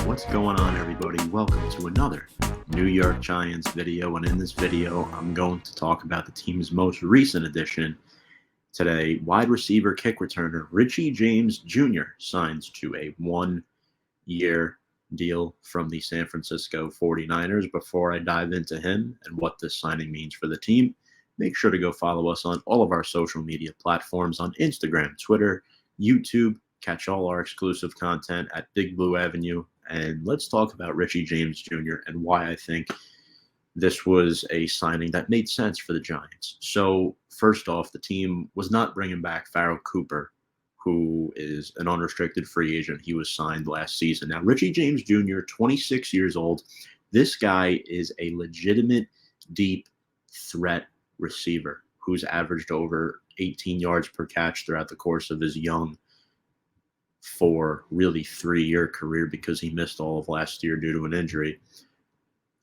What's going on, everybody? Welcome to another New York Giants video, and in this video I'm going to talk about the team's most recent addition today. Wide receiver kick returner Richie James Jr. signs to a one-year deal from the San Francisco 49ers. Before I dive into him and what this signing means for the team, make sure to go follow us on all of our social media platforms on Instagram, Twitter, YouTube. Catch all our exclusive content at Big Blue Avenue. And let's talk about Richie James Jr. and why I think this was a signing that made sense for the Giants. So first off, the team was not bringing back Pharoh Cooper, who is an unrestricted free agent. He was signed last season. Now, Richie James Jr., 26 years old. This guy is a legitimate deep threat receiver who's averaged over 18 yards per catch throughout the course of his young for really 3-year career because he missed all of last year due to an injury.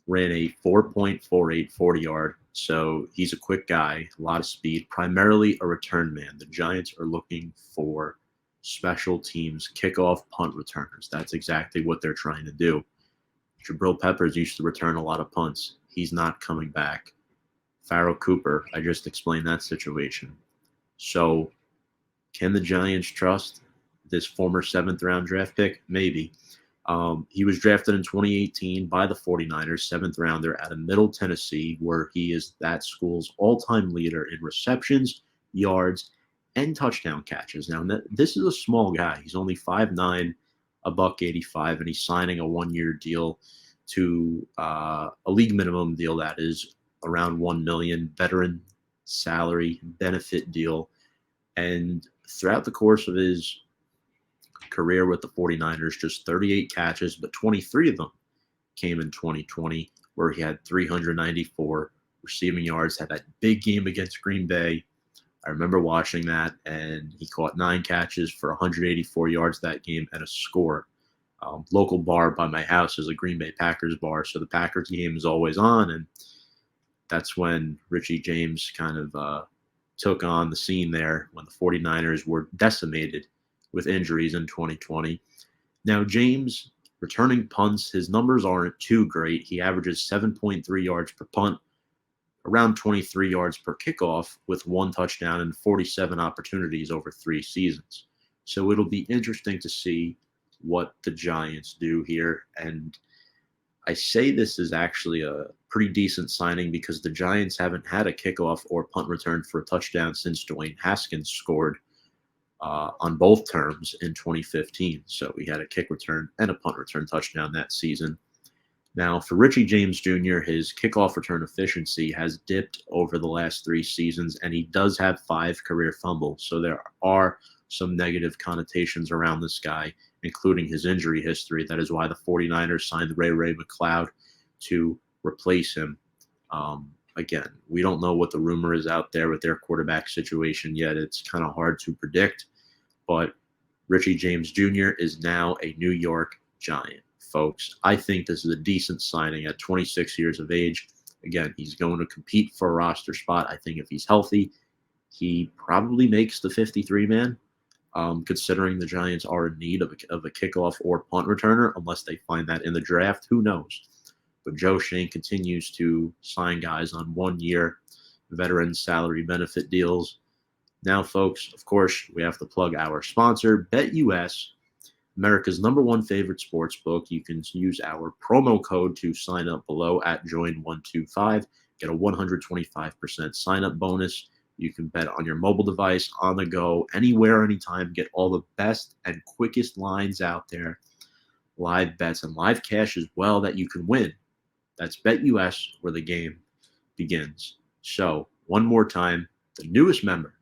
Ran a 4.48 40-yard, so he's a quick guy, a lot of speed, primarily a return man. The Giants are looking for special teams, kickoff, punt returners. That's exactly what they're trying to do. Jabril Peppers used to return a lot of punts. He's not coming back. Pharoh Cooper, I just explained that situation. So can the Giants trust this former 7th-round draft pick? Maybe. He was drafted in 2018 by the 49ers, 7th rounder out of Middle Tennessee, where he is that school's all-time leader in receptions, yards, and touchdown catches. Now, this is a small guy. He's only 5'9", $185, and he's signing a one-year deal to a league minimum deal that is around $1 million, veteran salary benefit deal. And throughout the course of his career with the 49ers, just 38 catches, but 23 of them came in 2020, where he had 394 receiving yards, had that big game against Green Bay. I remember watching that, and he caught 9 catches for 184 yards that game and a score. Local bar by my house is a Green Bay Packers bar, so the Packers game is always on, and that's when Richie James kind of took on the scene there when the 49ers were decimated with injuries in 2020. Now, James, returning punts, his numbers aren't too great. He averages 7.3 yards per punt, around 23 yards per kickoff, with 1 touchdown and 47 opportunities over 3 seasons. So it'll be interesting to see what the Giants do here. And I say this is actually a pretty decent signing because the Giants haven't had a kickoff or punt return for a touchdown since Dwayne Haskins scored on both terms in 2015. So we had a kick return and a punt return touchdown that season. Now, for Richie James Jr., his kickoff return efficiency has dipped over the last 3 seasons, and he does have 5 career fumbles. So there are some negative connotations around this guy, including his injury history. That is why the 49ers signed Ray McCloud to replace him. Again, we don't know what the rumor is out there with their quarterback situation yet. It's kind of hard to predict, but Richie James Jr. is now a New York Giant, folks. I think this is a decent signing at 26 years of age. Again, he's going to compete for a roster spot. I think if he's healthy, he probably makes the 53-man, considering the Giants are in need of a kickoff or punt returner, unless they find that in the draft. Who knows? But Joe Schoen continues to sign guys on 1-year veteran salary benefit deals. Now, folks, of course, we have to plug our sponsor, BetUS, America's #1 favorite sports book. You can use our promo code to sign up below at Join125. Get a 125% sign-up bonus. You can bet on your mobile device, on the go, anywhere, anytime. Get all the best and quickest lines out there. Live bets and live cash as well that you can win. That's BetUS, where the game begins. So, one more time, the newest member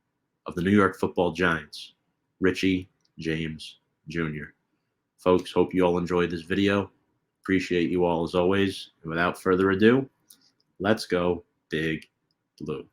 of the New York Football Giants, Richie James Jr. Folks, hope you all enjoyed this video. Appreciate you all as always. And without further ado, let's go Big Blue.